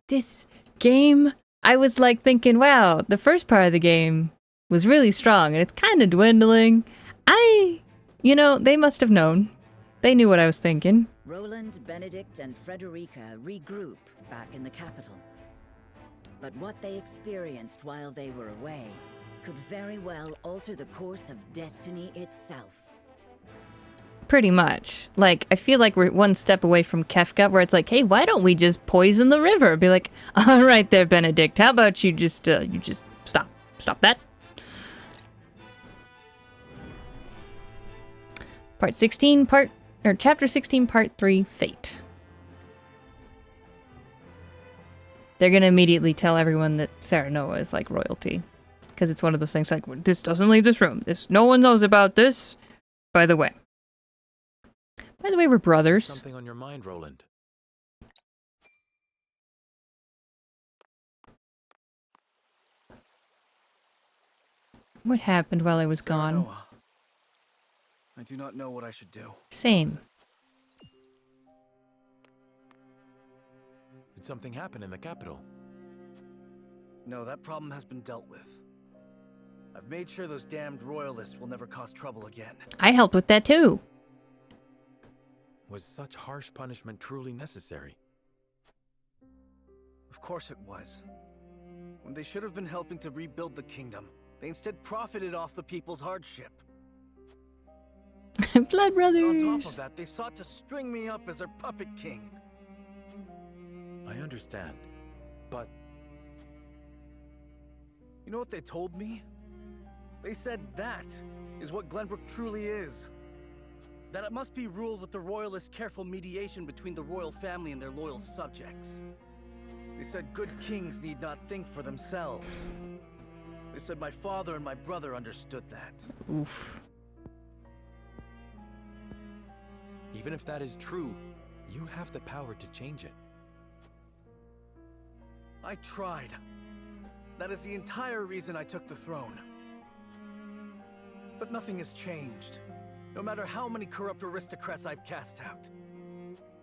this game, I was like thinking, wow, the first part of the game was really strong and it's kind of dwindling. You know, they must have known. They knew what I was thinking. Roland, Benedict, and Frederica regroup back in the capital. But what they experienced while they were away could very well alter the course of destiny itself. Pretty much. Like, I feel like we're one step away from Kefka, where it's like, hey, why don't we just poison the river? Be like, all right there, Benedict, how about you just stop that? Chapter 16, Part 3, Fate. They're gonna immediately tell everyone that Nooooooo is like royalty. Because it's one of those things like, this doesn't leave this room. No one knows about this. By the way, we're brothers. Something on your mind, Roland? What happened while I was gone? I do not know what I should do. Same. Did something happen in the capital? No, that problem has been dealt with. I've made sure those damned royalists will never cause trouble again. I helped with that too. Was such harsh punishment truly necessary? Of course it was. When they should have been helping to rebuild the kingdom, they instead profited off the people's hardship. Blood brothers. And on top of that, they sought to string me up as their puppet king. I understand, but... You know what they told me? They said that is what Glenbrook truly is. That it must be ruled with the royalists' careful mediation between the royal family and their loyal subjects. They said good kings need not think for themselves. They said my father and my brother understood that. Oof. Even if that is true, you have the power to change it. I tried. That is the entire reason I took the throne. But nothing has changed. No matter how many corrupt aristocrats I've cast out.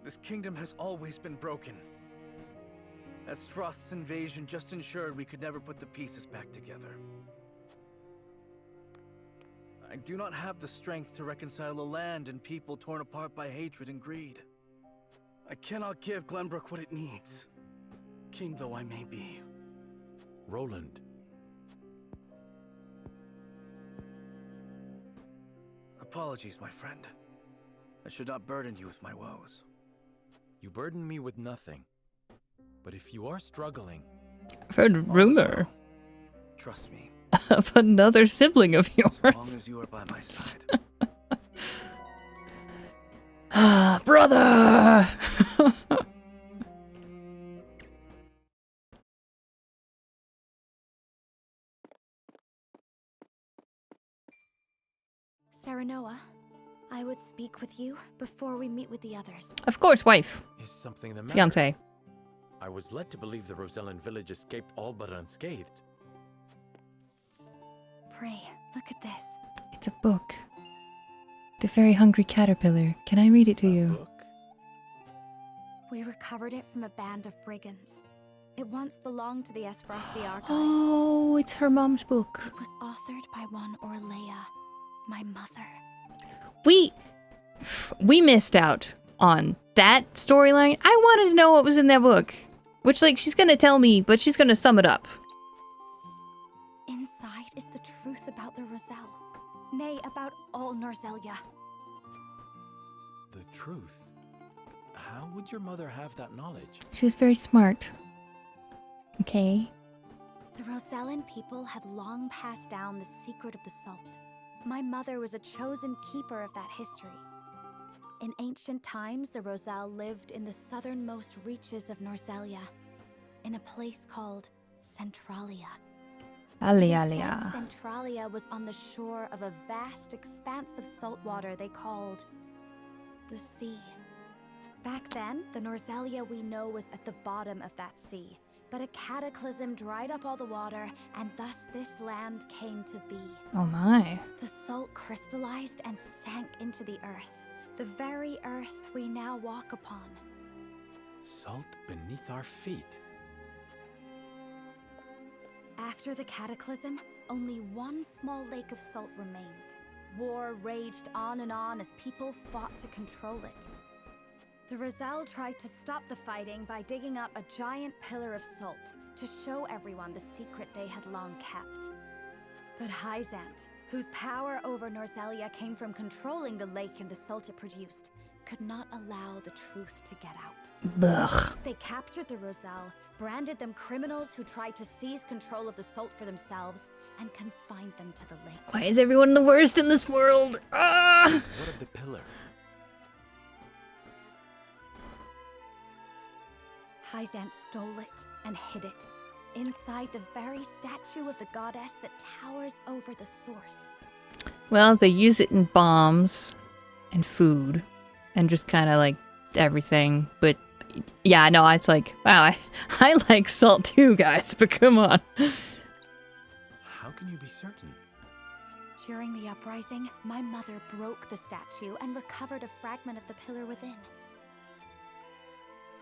This kingdom has always been broken. As Frost's invasion just ensured we could never put the pieces back together. I do not have the strength to reconcile a land and people torn apart by hatred and greed. I cannot give Glenbrook what it needs, king though I may be. Roland. Apologies, my friend. I should not burden you with my woes. You burden me with nothing. But if you are struggling... I've heard a rumor. Trust me. Of another sibling of yours. As long as you are by my side. Ah, brother! Nooooooo, I would speak with you before we meet with the others. Of course, wife. Is something the matter? Fiance. I was led to believe the Rosellan village escaped all but unscathed. Pray, look at this. It's a book. The Very Hungry Caterpillar. Can I read it to you? Book? We recovered it from a band of brigands. It once belonged to the Esfrosti archives. Oh, it's her mom's book. It was authored by one Orlea, my mother. We missed out on that storyline. I wanted to know what was in that book. Which, like, she's gonna tell me, but she's gonna sum it up. Inside is the truth about the Roselle. Nay, about all Norzelia. The truth? How would your mother have that knowledge? She was very smart. Okay. The Rosellan people have long passed down the secret of the salt. My mother was a chosen keeper of that history. In ancient times, the Roselle lived in the southernmost reaches of Norzelia, in a place called Centralia. Alia. Centralia was on the shore of a vast expanse of salt water they called the sea. Back then, the Norzelia we know was at the bottom of that sea, but a cataclysm dried up all the water, and thus this land came to be. Oh my. The salt crystallized and sank into the earth, the very earth we now walk upon. Salt beneath our feet. After the cataclysm, only one small lake of salt remained. War raged on and on as people fought to control it. The Roselle tried to stop the fighting by digging up a giant pillar of salt to show everyone the secret they had long kept. But Hyzant, whose power over Norzelia came from controlling the lake and the salt it produced, could not allow the truth to get out. Ugh. They captured the Roselle, branded them criminals who tried to seize control of the salt for themselves, and confined them to the lake. Why is everyone the worst in this world? Ah! What of the pillar? Hyzant stole it and hid it inside the very statue of the goddess that towers over the source. Well, they use it in bombs and food and just kind of like everything. But yeah, no, it's like, wow, I like salt too, guys, but come on. How can you be certain? During the uprising, my mother broke the statue and recovered a fragment of the pillar within.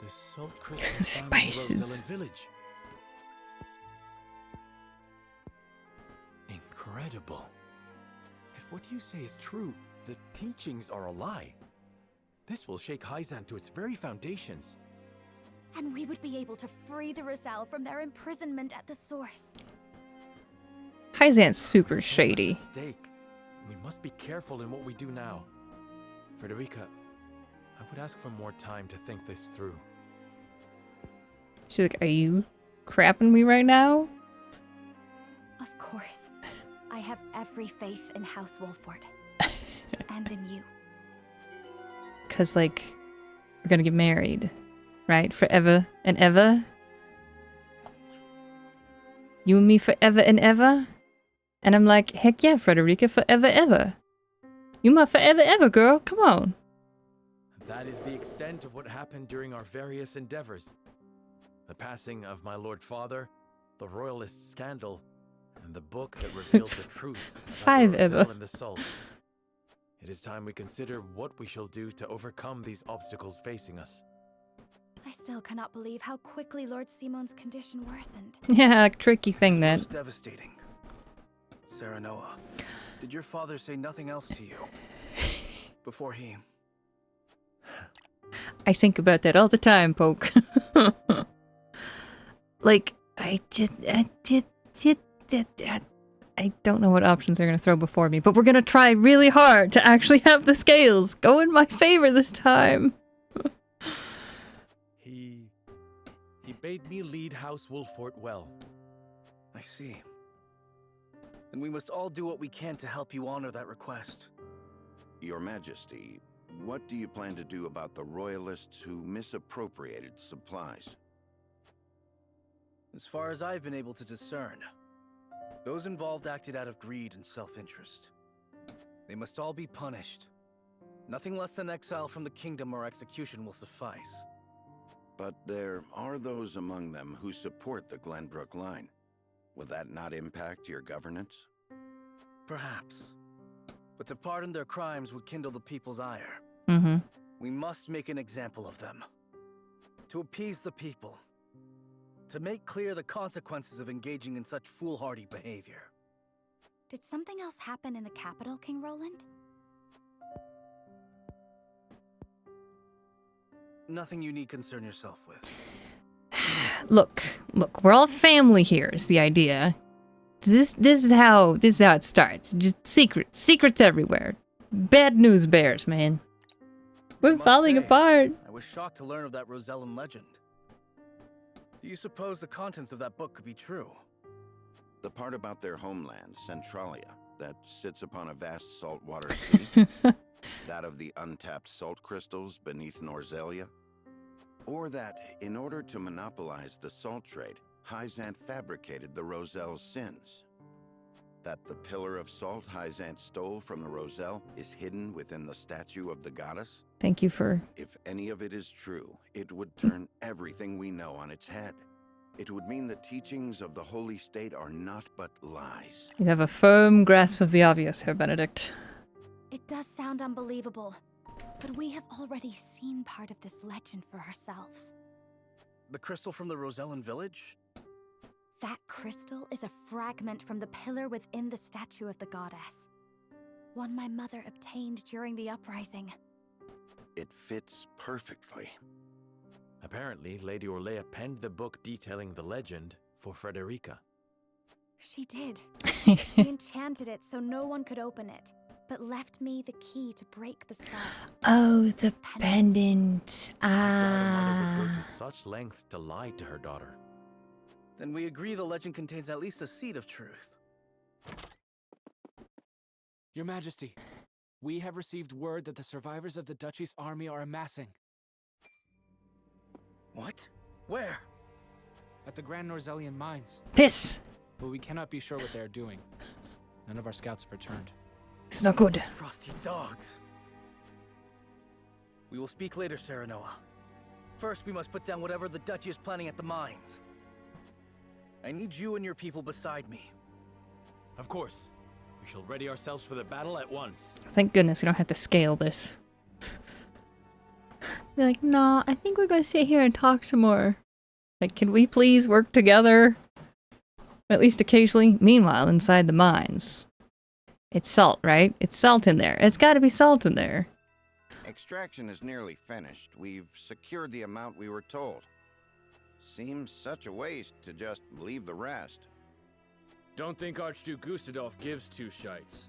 The salt crystal found in the Spices. Rosellan village. Incredible. If what you say is true, the teachings are a lie. This will shake Hyzant to its very foundations. And we would be able to free the Roselle from their imprisonment at the source. Hyzant's super So much shady. at stake. We must be careful in what we do now. Frederica, I would ask for more time to think this through. She's like, are you crapping me right now? Of course. I have every faith in House Wolford. And in you. Because, like, we're gonna get married, right? Forever and ever? You and me forever and ever? And I'm like, heck yeah, Frederica, forever ever. You my forever ever, girl. Come on. That is the extent of what happened during our various endeavors. The passing of my Lord Father, the Royalist scandal, and the book that revealed the truth about Five the ever. Roselle and the Salt. It is time we consider what we shall do to overcome these obstacles facing us. I still cannot believe how quickly Lord Simon's condition worsened. Yeah, tricky thing This that. was devastating. Sarah Noah, did your father say nothing else to you before he... I think about that all the time, Poke. Like, I don't know what options they're gonna throw before me, but we're gonna try really hard to actually have the scales go in my favor this time. He bade me lead House Wolfort well. I see. Then we must all do what we can to help you honor that request. Your Majesty, what do you plan to do about the Royalists who misappropriated supplies? As far as I've been able to discern, those involved acted out of greed and self-interest. They must all be punished. Nothing less than exile from the kingdom or execution will suffice. But there are those among them who support the Glenbrook line. Will that not impact your governance? Perhaps. But to pardon their crimes would kindle the people's ire. Mm-hmm. We must make an example of them. To appease the people. To make clear the consequences of engaging in such foolhardy behavior. Did something else happen in the capital, King Roland? Nothing you need concern yourself with. Look, we're all family here is the idea. This is how it starts. Just secrets everywhere. Bad news bears, man. We're must falling say, apart. I was shocked to learn of that Rosellan legend. Do you suppose the contents of that book could be true? The part about their homeland, Centralia, that sits upon a vast saltwater sea? That of the untapped salt crystals beneath Norzelia? Or that, in order to monopolize the salt trade, Hyzant fabricated the Roselle's sins? That the pillar of salt Hyzant stole from the Roselle is hidden within the statue of the goddess? Thank you for... If any of it is true, it would turn everything we know on its head. It would mean the teachings of the Holy State are not but lies. You have a firm grasp of the obvious here, Benedict. It does sound unbelievable, but we have already seen part of this legend for ourselves. The crystal from the Rosellan village? That crystal is a fragment from the pillar within the statue of the goddess. One my mother obtained during the uprising. It fits perfectly. Apparently, Lady Orlea penned the book detailing the legend for Frederica. She did. She enchanted it so no one could open it, but left me the key to break the spell. Oh, the This pendant. That a mother would go Ah. to such lengths to lie to her daughter. Then we agree the legend contains at least a seed of truth. Your Majesty, we have received word that the survivors of the Duchy's army are amassing. What? Where? At the Grand Norzellian mines, Piss. but we cannot be sure what they are doing. None of our scouts have returned. It's not good. Those frosty dogs. We will speak later, Serenoa. First, we must put down whatever the Duchy is planning at the mines. I need you and your people beside me. Of course. We shall ready ourselves for the battle at once. Thank goodness we don't have to scale this. Be like, nah, I think we're gonna sit here and talk some more. Like, can we please work together? At least occasionally. Meanwhile, inside the mines. It's salt, right? It's salt in there. It's gotta be salt in there. Extraction is nearly finished. We've secured the amount we were told. Seems such a waste to just leave the rest. Don't think Archduke Gustadolf gives two shites.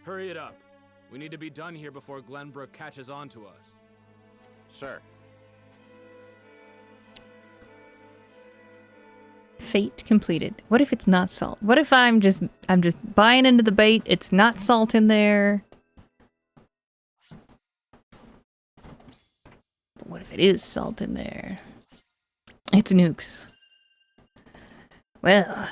Hurry it up. We need to be done here before Glenbrook catches on to us. Sir. Fate completed. What if it's not salt? What if I'm just buying into the bait, it's not salt in there? But what if it is salt in there? It's nukes. Well,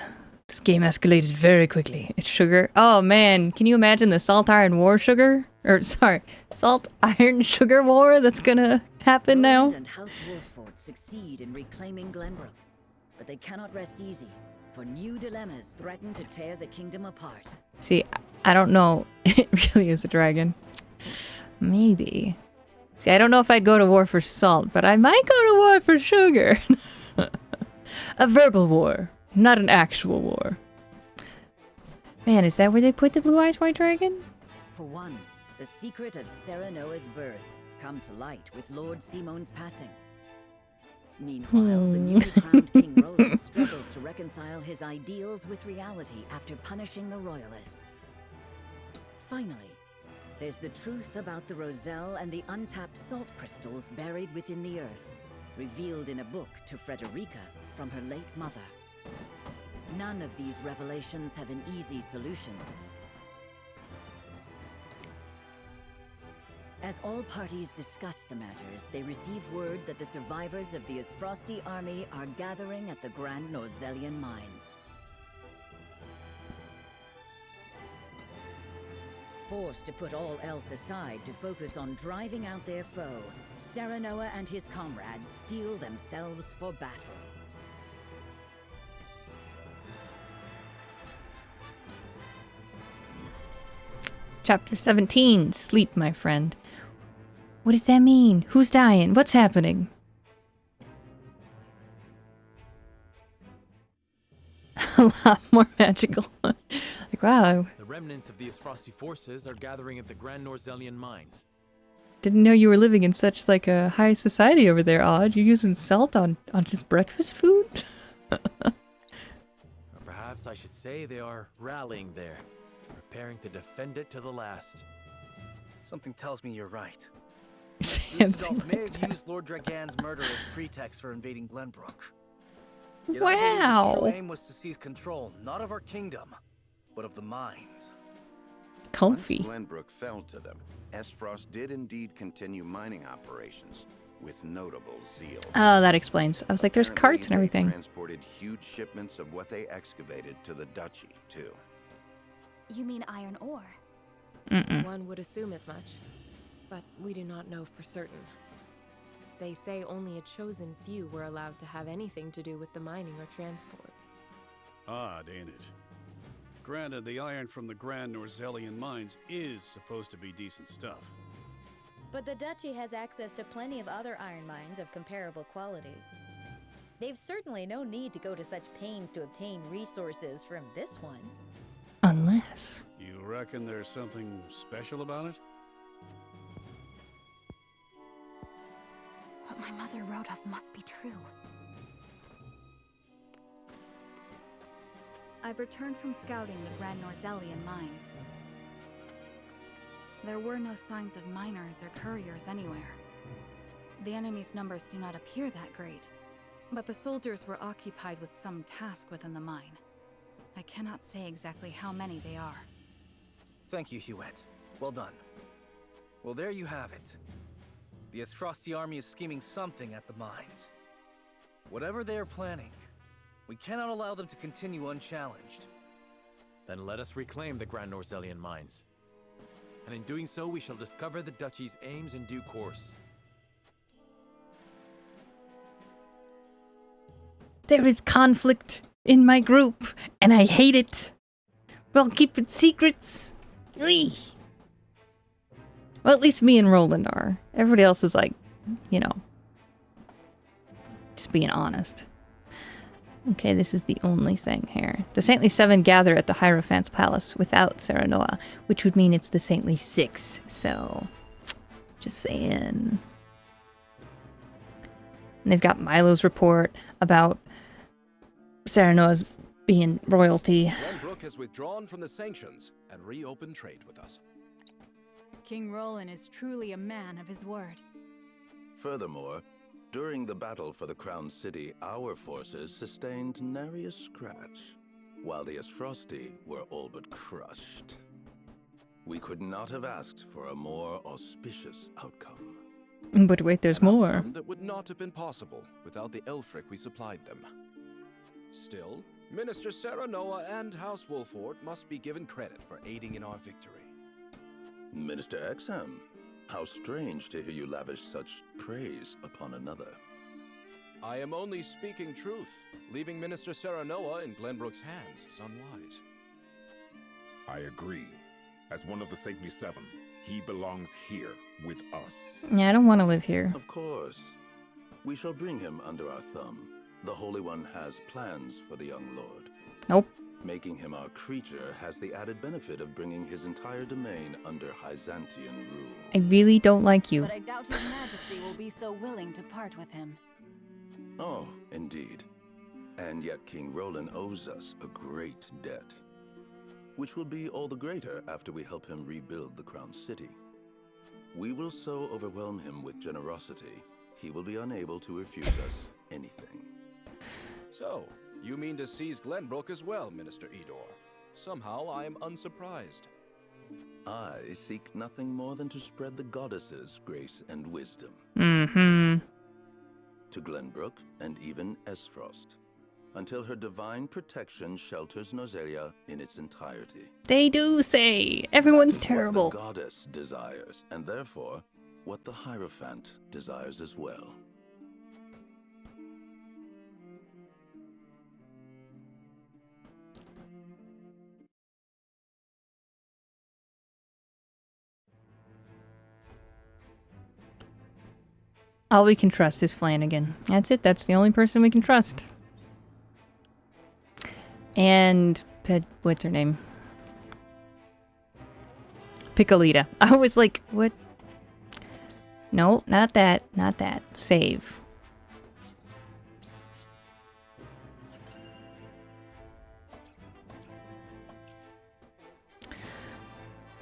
this game escalated very quickly. It's sugar. Oh man, can you imagine the salt iron war sugar? Or sorry, salt iron sugar war that's gonna happen now? Roland and House Wolffort succeed in reclaiming Glenbrook, but they cannot rest easy, for new dilemmas threaten to tear the kingdom apart. See, I don't know. It really is a dragon. Maybe. See, I don't know if I'd go to war for salt, but I might go to war for sugar. A verbal war, not an actual war. Man, is that where they put the blue eyes white dragon? For one, the secret of Serenoa's birth come to light with Lord Simon's passing. Meanwhile, the newly crowned King Roland struggles to reconcile his ideals with reality after punishing the Royalists. Finally, there's the truth about the Roselle and the untapped salt crystals buried within the earth, revealed in a book to Frederica from her late mother. None of these revelations have an easy solution. As all parties discuss the matters, they receive word that the survivors of the Isfrosti army are gathering at the Grand Norzellian mines. Forced to put all else aside to focus on driving out their foe, Serenoa and his comrades steel themselves for battle. Chapter 17. Sleep, my friend. What does that mean? Who's dying? What's happening? A lot more magical. Like, wow. The remnants of the Isfrosti forces are gathering at the Grand Norzellian mines. Didn't know you were living in such like a high society over there, Odd. You're using salt on just breakfast food? Or perhaps I should say they are rallying there, preparing to defend it to the last. Something tells me you're right. Fancy Gustadolf may like have that. used Lord Dragan's murder as pretext for invading Glenbrook. Yet I believe his Wow. true aim was to seize control, not of our kingdom, but of the mines. Comfy. Once Glenbrook fell to them, Esfrost did indeed continue mining operations with notable zeal. Oh, that explains. I was like, there's Apparently, carts and they everything. Transported huge shipments of what they excavated to the duchy, too. You mean iron ore? Mm-mm. One would assume as much, but we do not know for certain. They say only a chosen few were allowed to have anything to do with the mining or transport. Odd, ain't it? Granted, the iron from the Grand Norzellian mines is supposed to be decent stuff. But the Duchy has access to plenty of other iron mines of comparable quality. They've certainly no need to go to such pains to obtain resources from this one. Unless. You reckon there's something special about it? What my mother wrote of must be true. I've returned from scouting the Grand Norzelian mines. There were no signs of miners or couriers anywhere. The enemy's numbers do not appear that great, but the soldiers were occupied with some task within the mine. I cannot say exactly how many they are. Thank you, Huette. Well done. Well, there you have it. The Esfrosti army is scheming something at the mines. Whatever they are planning, we cannot allow them to continue unchallenged. Then let us reclaim the Grand Norzelian mines. And in doing so, we shall discover the Duchy's aims in due course. There is conflict in my group, and I hate it. We'll keep it secrets. Eey. Well, at least me and Roland are. Everybody else is like, you know, just being honest. Okay, this is the only thing here. The Saintly Seven gather at the Hierophant's Palace without Serenoa, which would mean it's the Saintly Six. So, just saying. And they've got Milo's report about Serenoa's being royalty. Glenbrook has withdrawn from the sanctions and reopened trade with us. King Roland is truly a man of his word. Furthermore, during the battle for the Crown City, our forces sustained nary a scratch, while the Esfrosti were all but crushed. We could not have asked for a more auspicious outcome. But wait, there's more. That would not have been possible without the Elfric we supplied them. Still, Minister Serenoa and House Wolford must be given credit for aiding in our victory. Minister Exham, how strange to hear you lavish such praise upon another. I am only speaking truth. Leaving Minister Serenoa in Glenbrook's hands is unwise. I agree. As one of the Saintly Seven, he belongs here with us. Yeah, I don't want to live here. Of course. We shall bring him under our thumb. The Holy One has plans for the young lord. Nope. Making him our creature has the added benefit of bringing his entire domain under Byzantian rule. I really don't like you. But I doubt His Majesty will be so willing to part with him. Oh, indeed. And yet King Roland owes us a great debt, which will be all the greater after we help him rebuild the Crown City. We will so overwhelm him with generosity, he will be unable to refuse us anything. So, you mean to seize Glenbrook as well, Minister Edor? Somehow I am unsurprised. I seek nothing more than to spread the goddess's grace and wisdom. Mm-hmm. To Glenbrook and even Esfrost, until her divine protection shelters Nozelia in its entirety. They do say everyone's terrible. What the goddess desires, and therefore, what the Hierophant desires as well. All we can trust is Flanagan. That's it. That's the only person we can trust. And what's her name? Piccolita. I was like, what? No, not that. Not that. Save.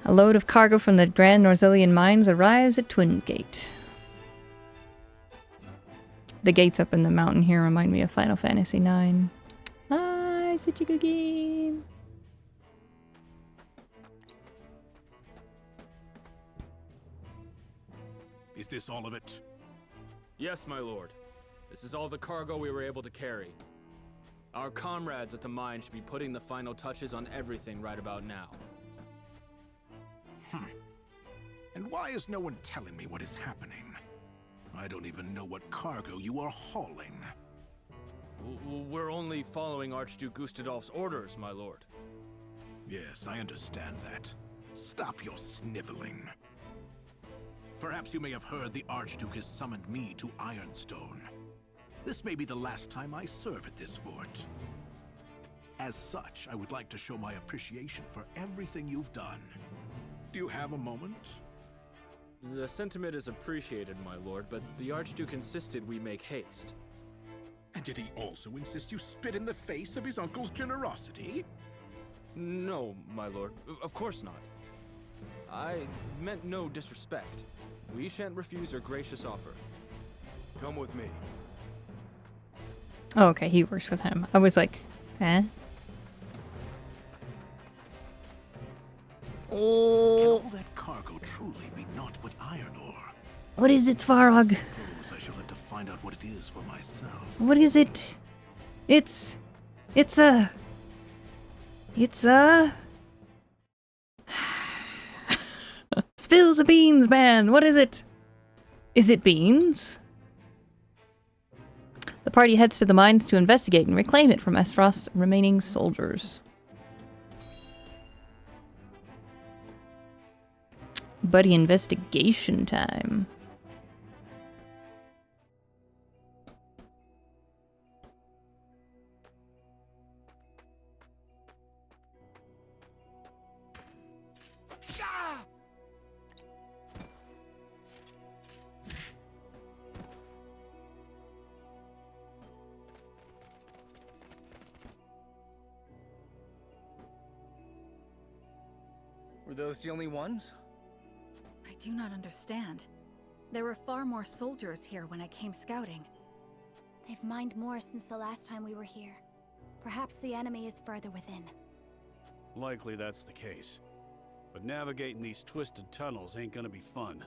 A load of cargo from the Grand Norzelian mines arrives at Twin Gate. The gates up in the mountain here remind me of Final Fantasy IX. Ah, it's such a good game. Is this all of it? Yes, my lord. This is all the cargo we were able to carry. Our comrades at the mine should be putting the final touches on everything right about now. And why is no one telling me what is happening? I don't even know what cargo you are hauling. We're only following Archduke Gustadolf's orders, my lord. Yes, I understand that. Stop your sniveling. Perhaps you may have heard the Archduke has summoned me to Ironstone. This may be the last time I serve at this fort. As such, I would like to show my appreciation for everything you've done. Do you have a moment? The sentiment is appreciated, my lord, but the Archduke insisted we make haste. And did he also insist you spit in the face of his uncle's generosity? No, my lord. Of course not. I meant no disrespect. We shan't refuse your gracious offer. Come with me. Oh, okay, he works with him. I was like, eh? Oh. Can all that cargo truly be naught but iron ore? What is it, Svarog? Suppose I shall have to find out what it is for myself. What is it? It's a... Spill the beans, man! What is it? Is it beans? The party heads to the mines to investigate and reclaim it from Esfrost's remaining soldiers. Buddy, investigation time. Were those the only ones? I do not understand. There were far more soldiers here when I came scouting. They've mined more since the last time we were here. Perhaps the enemy is further within. Likely that's the case. But navigating these twisted tunnels ain't gonna be fun.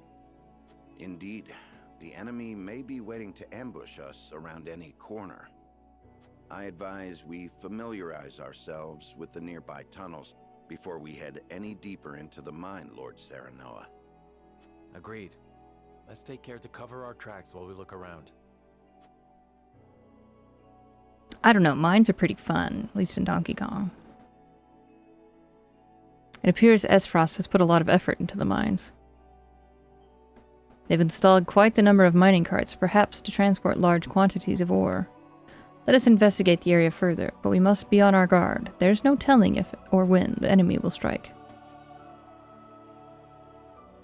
Indeed. The enemy may be waiting to ambush us around any corner. I advise we familiarize ourselves with the nearby tunnels before we head any deeper into the mine, Lord Serenoa. Agreed. Let's take care to cover our tracks while we look around. I don't know, mines are pretty fun, at least in Donkey Kong. It appears Esfrost has put a lot of effort into the mines. They've installed quite the number of mining carts, perhaps to transport large quantities of ore. Let us investigate the area further, but we must be on our guard. There's no telling if or when the enemy will strike.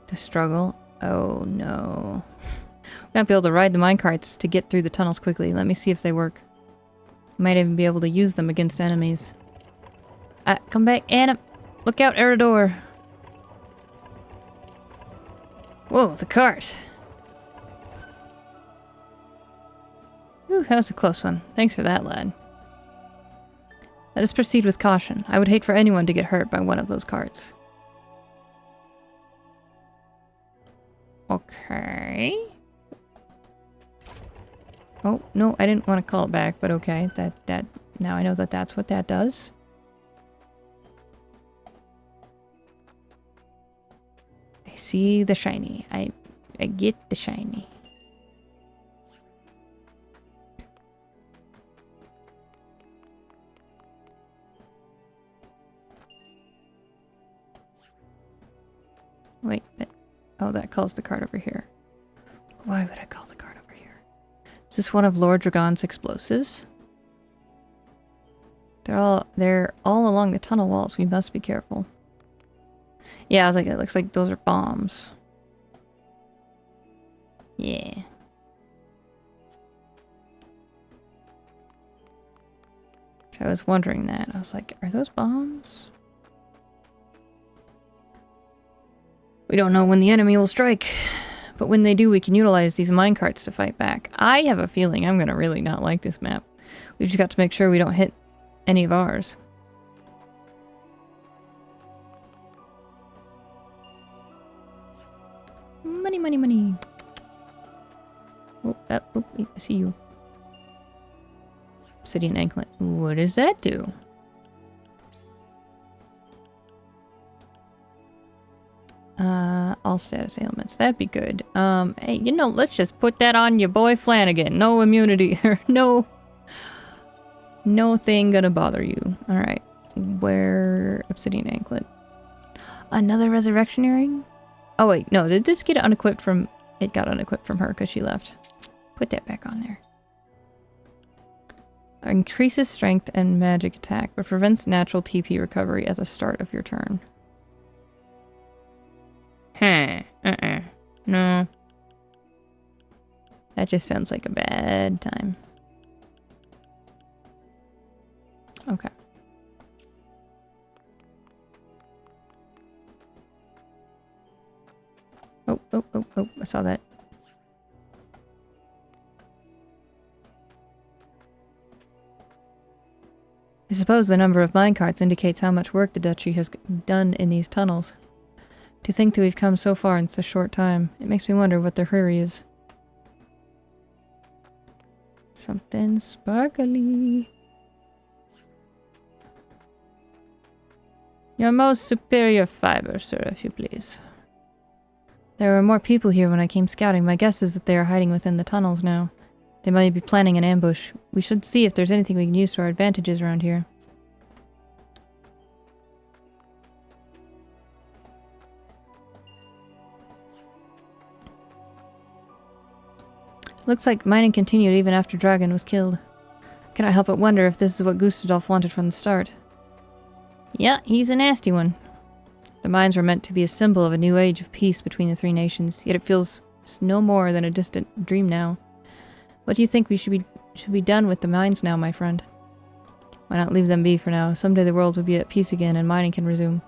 The struggle? Oh no. We might be able to ride the minecarts to get through the tunnels quickly. Let me see if they work. Might even be able to use them against enemies. Come back, Anna! Look out, Eridor! Whoa, the cart! Ooh, that was a close one. Thanks for that, lad. Let us proceed with caution. I would hate for anyone to get hurt by one of those carts. Okay. Oh, no, I didn't want to call it back, but okay. Now I know that that's what that does. I see the shiny. I get the shiny. Wait, oh, that calls the card over here. Why would I call the card over here? Is this one of Lord Dragon's explosives? They're all along the tunnel walls. We must be careful. Yeah, I was like, it looks like those are bombs. Yeah. So I was wondering that. I was like, are those bombs? We don't know when the enemy will strike, but when they do, we can utilize these minecarts to fight back. I have a feeling I'm gonna really not like this map. We've just got to make sure we don't hit any of ours. Money, money, money. Oh, I see you. Obsidian anklet. What does that do? All status ailments. That'd be good. Hey, you know, let's just put that on your boy Flanagan. No immunity. no thing gonna bother you. Alright. Where... Obsidian anklet. Another resurrection earring? Oh wait, no, did this get unequipped from... It got unequipped from her because she left. Put that back on there. Increases strength and magic attack, but prevents natural TP recovery at the start of your turn. No. That just sounds like a bad time. Okay. Oh, I saw that. I suppose the number of minecarts indicates how much work the Duchy has done in these tunnels. To think that we've come so far in such a short time, it makes me wonder what their hurry is. Something sparkly. Your most superior fiber, sir, if you please. There were more people here when I came scouting. My guess is that they are hiding within the tunnels now. They might be planning an ambush. We should see if there's anything we can use to our advantages around here. Looks like mining continued even after Dragon was killed. Cannot help but wonder if this is what Gustadolf wanted from the start. Yeah, he's a nasty one. The mines were meant to be a symbol of a new age of peace between the three nations, yet it feels no more than a distant dream now. What do you think we should be done with the mines now, my friend? Why not leave them be for now? Someday the world will be at peace again and mining can resume.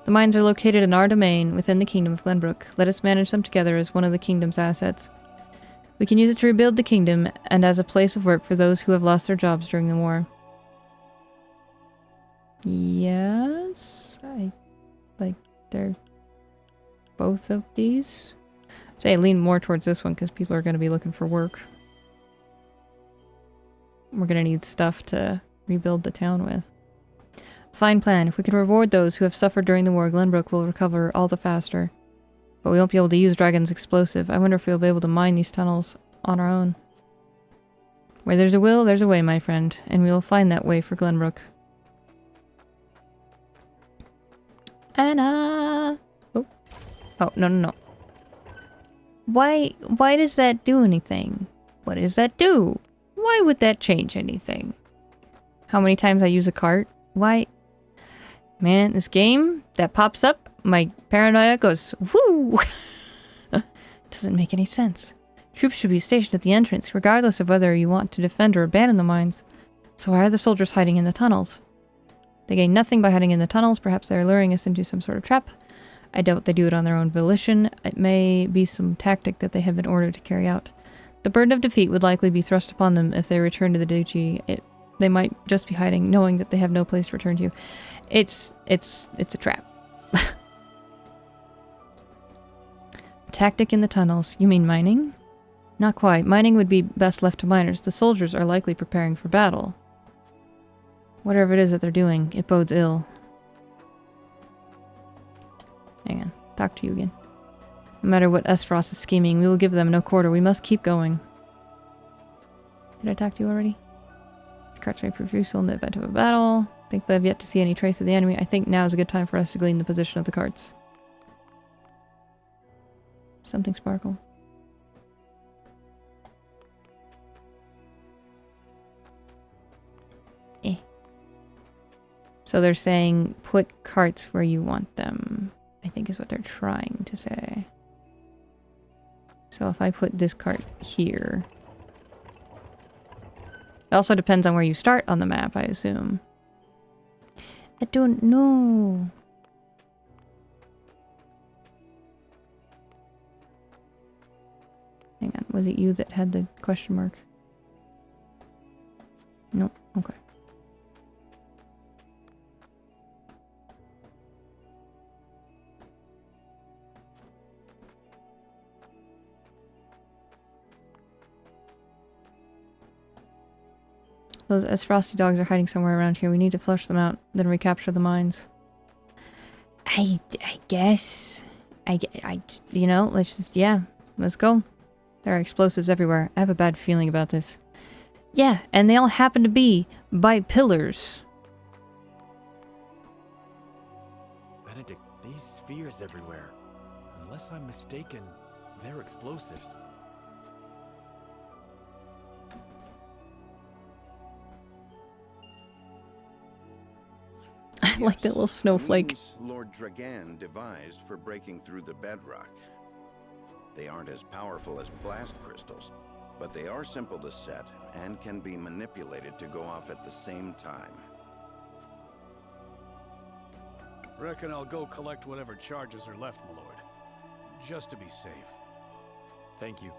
The mines are located in our domain within the kingdom of Glenbrook. Let us manage them together as one of the kingdom's assets. We can use it to rebuild the kingdom and as a place of work for those who have lost their jobs during the war. Yes, I like they're both of these. I'd say I lean more towards this one because people are going to be looking for work. We're going to need stuff to rebuild the town with. Fine plan. If we can reward those who have suffered during the war, Glenbrook will recover all the faster. But we won't be able to use Dragon's explosive. I wonder if we'll be able to mine these tunnels on our own. Where there's a will, there's a way, my friend. And we will find that way for Glenbrook. Anna! Oh. Oh, no. Why does that do anything? What does that do? Why would that change anything? How many times I use a cart? Why? Man, this game that pops up, my paranoia goes, whoo! Doesn't make any sense. Troops should be stationed at the entrance, regardless of whether you want to defend or abandon the mines. So why are the soldiers hiding in the tunnels? They gain nothing by hiding in the tunnels. Perhaps they are luring us into some sort of trap. I doubt they do it on their own volition. It may be some tactic that they have been ordered to carry out. The burden of defeat would likely be thrust upon them if they return to the Duchy. They might just be hiding, knowing that they have no place to return to. It's a trap. Tactic in the tunnels. You mean mining? Not quite. Mining would be best left to miners. The soldiers are likely preparing for battle. Whatever it is that they're doing, it bodes ill. Hang on. Talk to you again. No matter what Esfrost is scheming, we will give them no quarter. We must keep going. Did I talk to you already? The carts may prove useful in the event of a battle. Thankfully, I've yet to see any trace of the enemy. I think now is a good time for us to glean the position of the carts. Something sparkle. So they're saying, put carts where you want them, I think is what they're trying to say. So if I put this cart here... It also depends on where you start on the map, I assume. I don't know. Hang on, was it you that had the question mark? Nope, okay. As frosty dogs are hiding somewhere around here, we need to flush them out, then recapture the mines. I guess. You know, let's just, yeah, let's go. There are explosives everywhere. I have a bad feeling about this. Yeah, and they all happen to be by pillars. Benedict, these spheres everywhere. Unless I'm mistaken, they're explosives. I like that little snowflake. Means Lord Dragan devised for breaking through the bedrock. They aren't as powerful as blast crystals, but they are simple to set and can be manipulated to go off at the same time. Reckon I'll go collect whatever charges are left, my lord. Just to be safe. Thank you.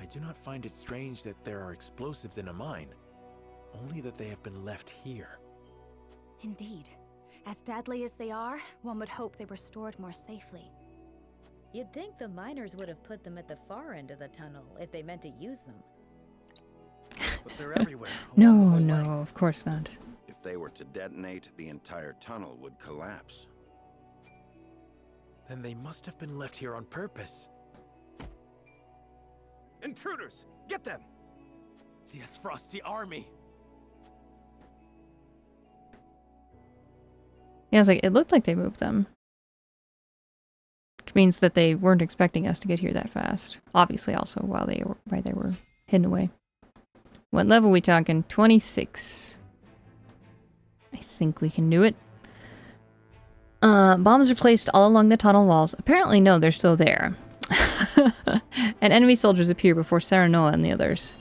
I do not find it strange that there are explosives in a mine, only that they have been left here. Indeed. As deadly as they are, one would hope they were stored more safely. You'd think the miners would have put them at the far end of the tunnel if they meant to use them. But they're everywhere. No, no, of course not. If they were to detonate, the entire tunnel would collapse. Then they must have been left here on purpose. Intruders! Get them! The Frosty army! Yeah, I was like, it looked like they moved them. Which means that they weren't expecting us to get here that fast. Obviously, also, while they were hidden away. What level we talking? 26. I think we can do it. Bombs are placed all along the tunnel walls. Apparently, no, they're still there. And enemy soldiers appear before Serenoa and the others.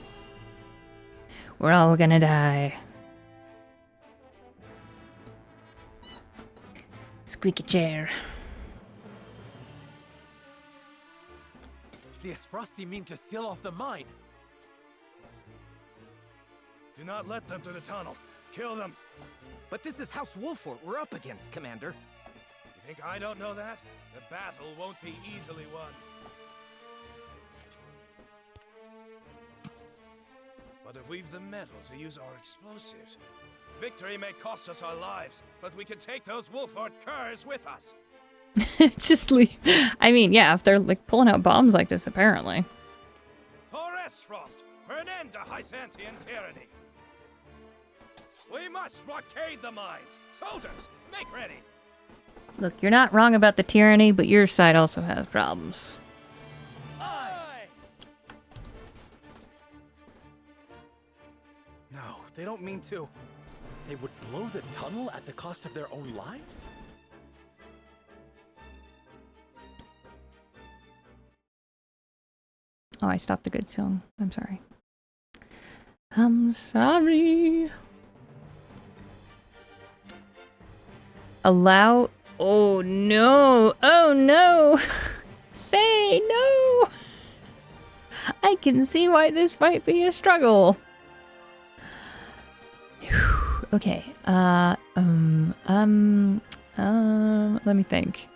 We're all gonna die. Squeaky chair. The Frosty mean to seal off the mine. Do not let them through the tunnel. Kill them. But this is House Wolfort we're up against, Commander. You think I don't know that? The battle won't be easily won. But if we've the metal to use our explosives, victory may cost us our lives, but we can take those Wolfort curs with us. Just leave. I mean, yeah, if they're like pulling out bombs like this, apparently. For Esfrost, for an end to Hysantian tyranny. We must blockade the mines. Soldiers, make ready. Look, you're not wrong about the tyranny, but your side also has problems. Aye. No, they don't mean to. They would blow the tunnel at the cost of their own lives? Oh, I stopped the good song. I'm sorry. I'm sorry. Allow... Oh, no. Oh, no. Say no. I can see why this might be a struggle. Whew. Okay. Let me think.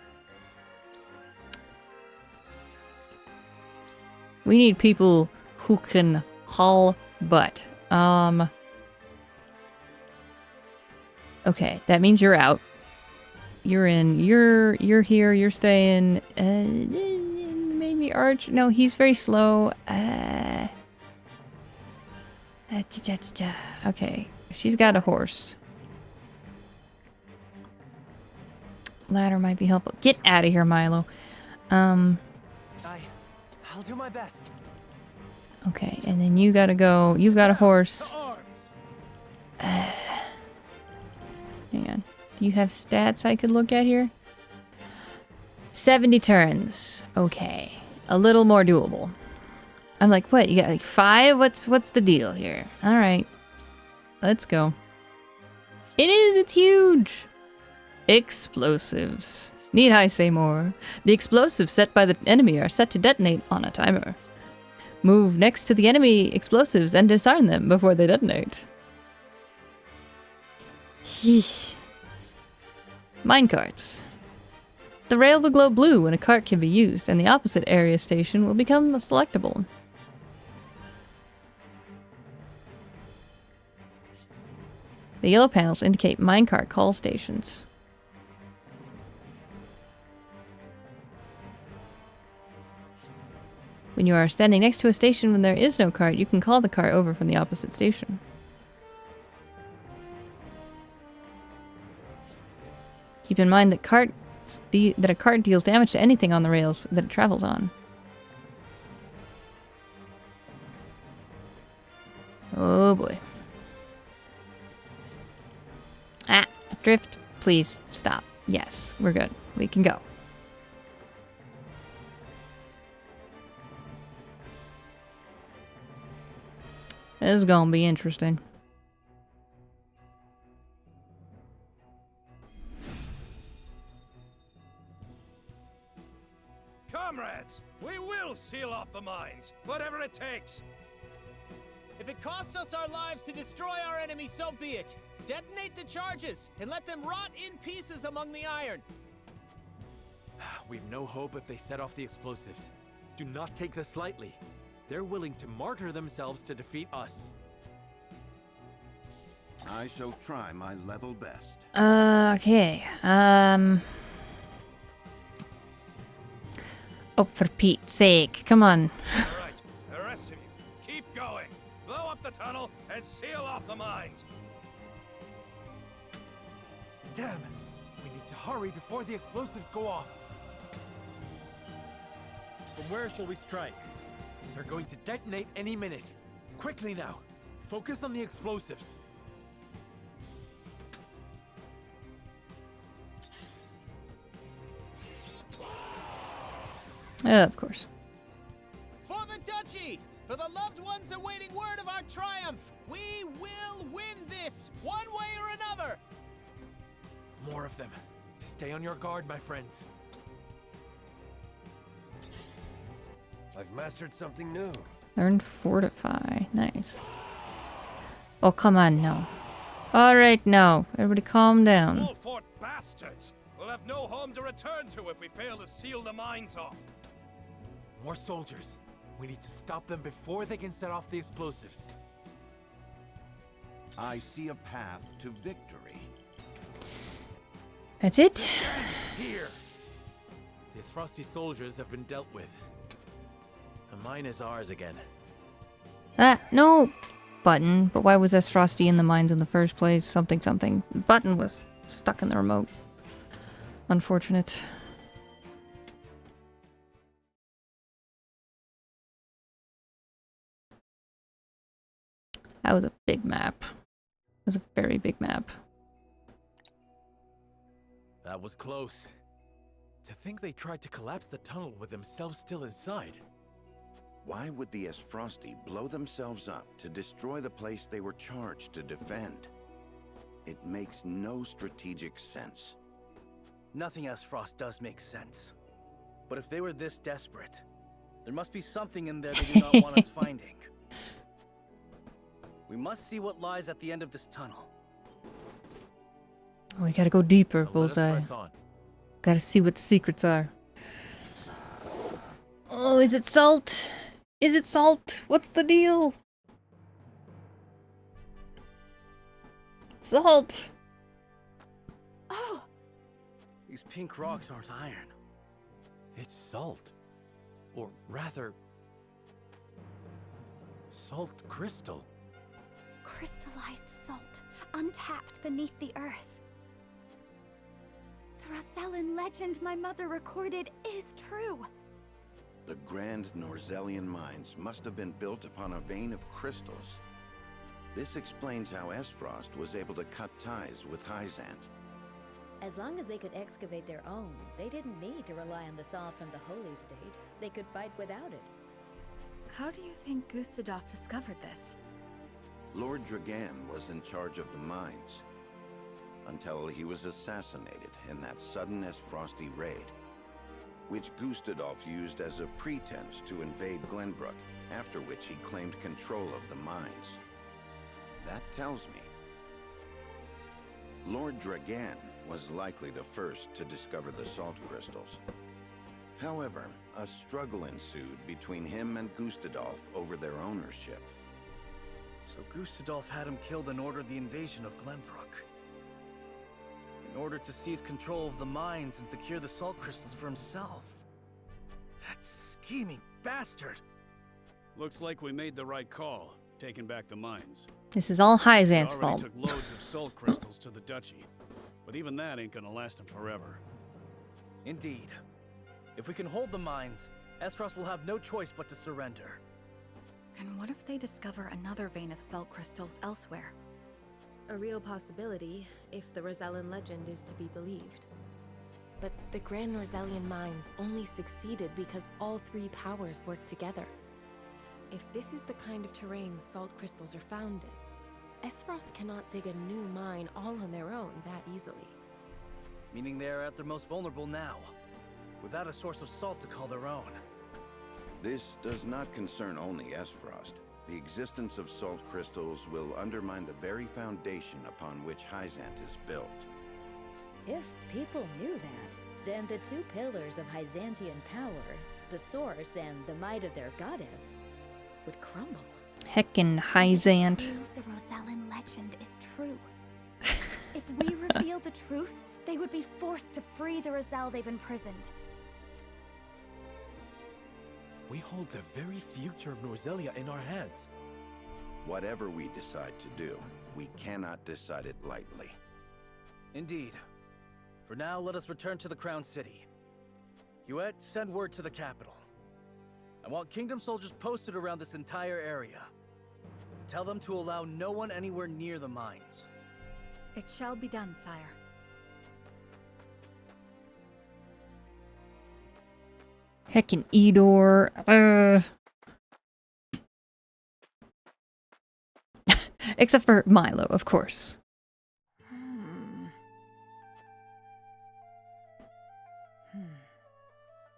We need people who can haul butt. Okay, that means you're out. You're in. You're here. You're staying. Maybe Arch. No, he's very slow. Okay, she's got a horse. Ladder might be helpful. Get out of here, Milo. I'll do my best. Okay, and then you gotta go. You've got a horse. Hang on. Do you have stats I could look at here? 70 turns. Okay. A little more doable. I'm like, what? You got like 5? What's the deal here? Alright. Let's go. It is! It's huge! Explosives. Need I say more? The explosives set by the enemy are set to detonate on a timer. Move next to the enemy explosives and disarm them before they detonate. Sheesh. Minecarts. The rail will glow blue when a cart can be used, and the opposite area station will become selectable. The yellow panels indicate minecart call stations. When you are standing next to a station when there is no cart, you can call the cart over from the opposite station. Keep in mind that a cart deals damage to anything on the rails that it travels on. Oh boy. Ah, drift. Please stop. Yes, we're good. We can go. This is gonna be interesting. Comrades, we will seal off the mines, whatever it takes. If it costs us our lives to destroy our enemy, so be it. Detonate the charges and let them rot in pieces among the iron. We've no hope if they set off the explosives. Do not take this lightly. They're willing to martyr themselves to defeat us. I shall try my level best. Okay. Oh, for Pete's sake. Come on. All right, the rest of you, keep going. Blow up the tunnel and seal off the mines. Damn! We need to hurry before the explosives go off. From where shall we strike? They're going to detonate any minute. Quickly now. Focus on the explosives. Of course. For the Duchy! For the loved ones awaiting word of our triumph! We will win this, one way or another! More of them. Stay on your guard, my friends. I've mastered something new. Learn fortify. Nice. Oh, come on, no. Alright, no. Everybody calm down. Wolfort bastards! We'll have no home to return to if we fail to seal the mines off. More soldiers. We need to stop them before they can set off the explosives. I see a path to victory. That's it? Here! These frosty soldiers have been dealt with. The mine is ours again. Ah, no! Button. But why was S. Frosty in the mines in the first place? Something, something. Button was stuck in the remote. Unfortunate. That was a big map. It was a very big map. That was close. To think they tried to collapse the tunnel with themselves still inside. Why would the Frosty blow themselves up to destroy the place they were charged to defend? It makes no strategic sense. Nothing Frost does make sense. But if they were this desperate, there must be something in there they do not want us finding. We must see what lies at the end of this tunnel. Oh, we gotta go deeper, Now let us Bullseye. press on. Gotta see what the secrets are. Oh, is it salt? Is it salt? What's the deal? Salt! Oh! These pink rocks aren't iron. It's salt. Or rather... salt crystal. Crystallized salt, untapped beneath the earth. The Rosellan legend my mother recorded is true. The grand Norzellian mines must have been built upon a vein of crystals. This explains how Frost was able to cut ties with Hyzant. As long as they could excavate their own, they didn't need to rely on the salt from the Holy State. They could fight without it. How do you think Gustadolf discovered this? Lord Dragan was in charge of the mines, until he was assassinated in that sudden Frosty raid, which Gustadolf used as a pretense to invade Glenbrook, after which he claimed control of the mines. That tells me Lord Dragan was likely the first to discover the salt crystals. However, a struggle ensued between him and Gustadolf over their ownership. So Gustadolf had him killed and ordered the invasion of Glenbrook. In order to seize control of the mines and secure the salt crystals for himself. That scheming bastard! Looks like we made the right call, taking back the mines. This is all We Hyzant's already fault. took loads of salt crystals to the Duchy, But even that ain't gonna last him forever. Indeed. If we can hold the mines, Esros will have no choice but to surrender. And what if they discover another vein of salt crystals elsewhere? A real possibility, if the Rosellan legend is to be believed. But the Grand Norzellian mines only succeeded because all three powers worked together. If this is the kind of terrain salt crystals are found in, Esros cannot dig a new mine all on their own that easily. Meaning they're at their most vulnerable now, without a source of salt to call their own. This does not concern only Esfrost. The existence of salt crystals will undermine the very foundation upon which Hyzant is built. If people knew that, then the two pillars of Hyzantian power, the source and the might of their goddess, would crumble. Heckin' Hyzant. Prove the Rosellan legend is true. If we reveal the truth, they would be forced to free the Roselle they've imprisoned. We hold the very future of Norzelia in our hands. Whatever we decide to do, we cannot decide it lightly. Indeed. For now, let us return to the Crown City. Huet, send word to the capital. I want Kingdom soldiers posted around this entire area. Tell them to allow no one anywhere near the mines. It shall be done, sire. Heckin' Edor. Except for Milo, of course.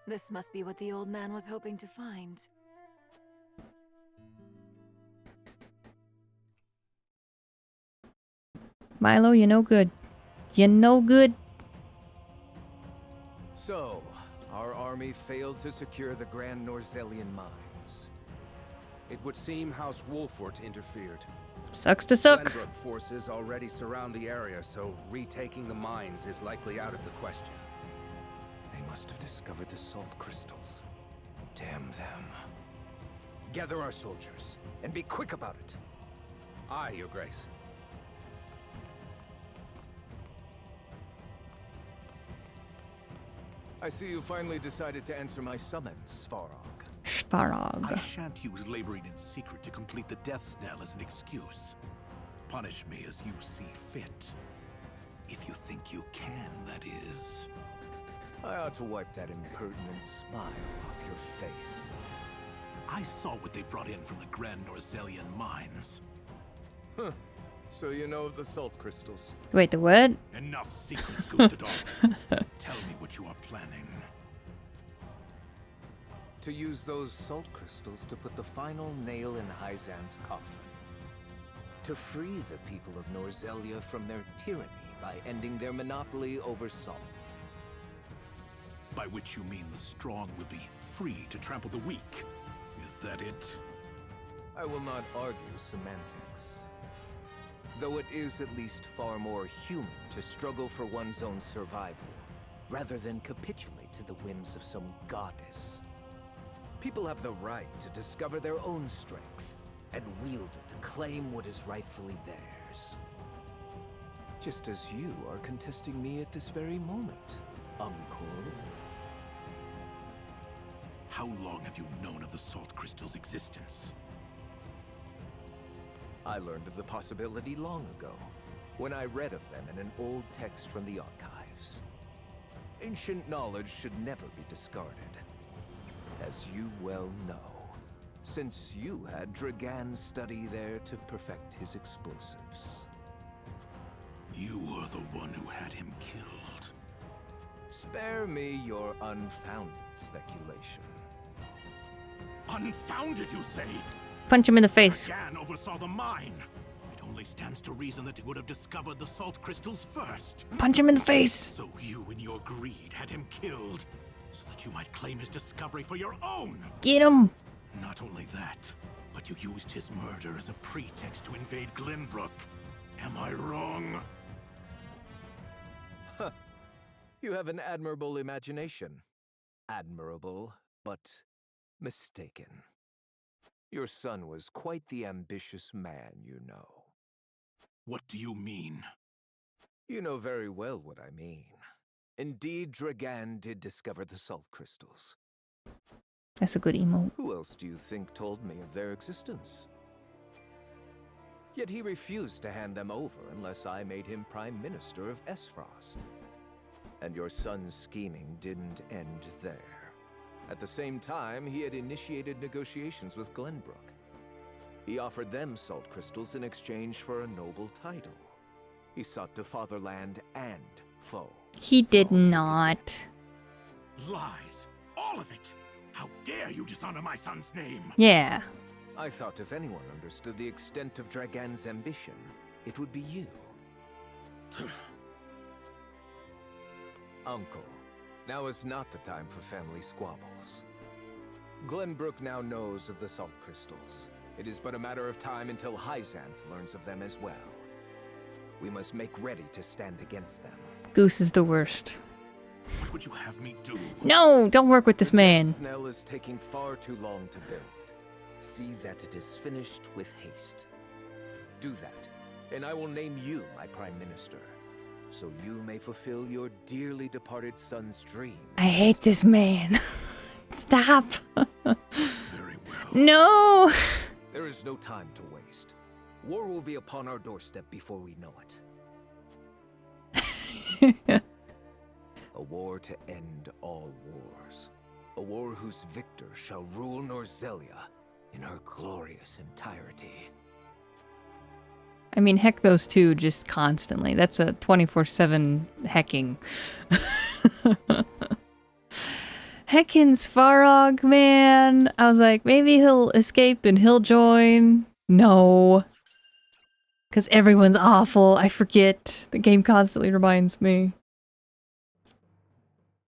This must be what the old man was hoping to find. Milo, you no good. You no good. So, our army failed to secure the Grand Norzellian mines. It would seem House Wolfort interfered. Sucks to suck. Glenbrook forces already surround the area, so retaking the mines is likely out of the question. They must have discovered the salt crystals. Damn them. Gather our soldiers, and be quick about it. Aye, Your Grace. I see you finally decided to answer my summons, Svarog. Svarog. I shan't use laboring in secret to complete the death knell as an excuse. Punish me as you see fit. If you think you can, that is. I ought to wipe that impertinent smile off your face. I saw what they brought in from the Grand Norzellian mines. Huh. So you know of the salt crystals? Wait, the what? Enough secrets, Gustador. Tell me what you are planning. To use those salt crystals to put the final nail in Hyzant's coffin. To free the people of Norzelia from their tyranny by ending their monopoly over salt. By which you mean the strong will be free to trample the weak. Is that it? I will not argue semantics. Though it is at least far more human to struggle for one's own survival, rather than capitulate to the whims of some goddess. People have the right to discover their own strength, and wield it to claim what is rightfully theirs. Just as you are contesting me at this very moment, Uncle. How long have you known of the salt crystal's existence? I learned of the possibility long ago, when I read of them in an old text from the archives. Ancient knowledge should never be discarded, as you well know, since you had Dragan study there to perfect his explosives. You were the one who had him killed. Spare me your unfounded speculation. Unfounded, you say? Punch him in the face. Dragan oversaw the mine. It only stands to reason that he would have discovered the salt crystals first. Punch him in the face. So you, in your greed, had him killed, so that you might claim his discovery for your own. Get him. Not only that, but you used his murder as a pretext to invade Glenbrook. Am I wrong? Huh. You have an admirable imagination. Admirable, but mistaken. Your son was quite the ambitious man, you know. What do you mean? You know very well what I mean. Indeed, Dragan did discover the salt crystals. That's a good emote. Who else do you think told me of their existence? Yet he refused to hand them over unless I made him Prime Minister of Esfrost. And your son's scheming didn't end there. At the same time, he had initiated negotiations with Glenbrook. He offered them salt crystals in exchange for a noble title. He sought to fatherland and foe. He did not. Lies. All of it. How dare you dishonor my son's name? Yeah. I thought if anyone understood the extent of Dragan's ambition, it would be you. Uncle, now is not the time for family squabbles. Glenbrook now knows of the salt crystals. It is but a matter of time until Hyzant learns of them as well. We must make ready to stand against them. Goose is the worst. What would you have me do? No, don't work with this man. Snell is taking far too long to build. See that it is finished with haste. Do that, and I will name you my Prime Minister, so you may fulfill your dearly departed son's dream. I hate this man. Stop. Very well. No. There is no time to waste. War will be upon our doorstep before we know it. A war to end all wars. A war whose victor shall rule Norzelia in her glorious entirety. I mean, heck those two just constantly. That's a 24/7 hecking. Heckin' Svarog, man. I was like, maybe he'll escape and he'll join. No. Because everyone's awful. I forget. The game constantly reminds me.